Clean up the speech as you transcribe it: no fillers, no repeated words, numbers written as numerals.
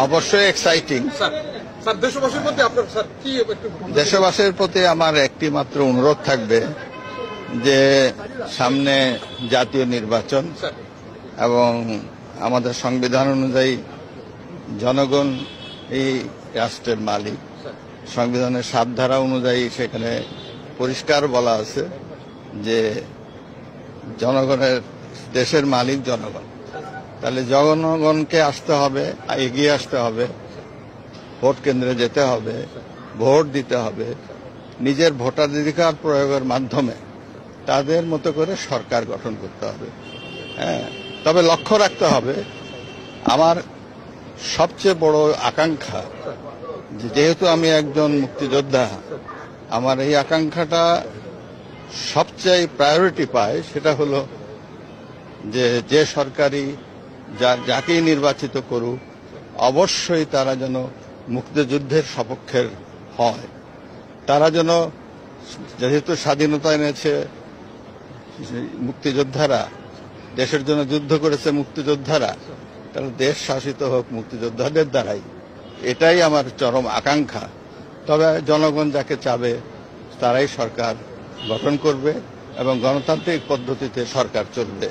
অবশ্যই এক্সাইটিং। দেশবাসীর প্রতি আমার একটি মাত্র অনুরোধ থাকবে যে সামনে জাতীয় নির্বাচন এবং আমাদের সংবিধান অনুযায়ী জনগণ এই রাষ্ট্রের মালিক। সংবিধানের ৭ ধারা অনুযায়ী সেখানে পরিষ্কার বলা আছে যে জনগণের দেশের মালিক জনগণ। তাহলে জনগণকে আসতে হবে, এগিয়ে আসতে হবে, ভোট কেন্দ্রে যেতে হবে, ভোট দিতে হবে, নিজের ভোটাধিকার প্রয়োগের মাধ্যমে তাদের মতো করে সরকার গঠন করতে হবে। হ্যাঁ, তবে লক্ষ্য রাখতে হবে, আমার সবচেয়ে বড় আকাঙ্ক্ষা, যেহেতু আমি একজন মুক্তিযোদ্ধা, আমার এই আকাঙ্ক্ষাটা সবচেয়ে প্রায়োরিটি পায়, সেটা হলো যে সরকারি যাকেই নির্বাচিত করুক অবশ্যই তারা যেন মুক্তিযুদ্ধের সপক্ষের হয়। তারা যেন, যেহেতু স্বাধীনতা এনেছে মুক্তিযোদ্ধারা, দেশের জন্য যুদ্ধ করেছে মুক্তিযোদ্ধারা, তাহলে দেশ শাসিত হোক মুক্তিযোদ্ধাদের দ্বারাই। এটাই আমার চরম আকাঙ্ক্ষা। তবে জনগণ যাকে চাবে তারাই সরকার গঠন করবে এবং গণতান্ত্রিক পদ্ধতিতে সরকার চলবে।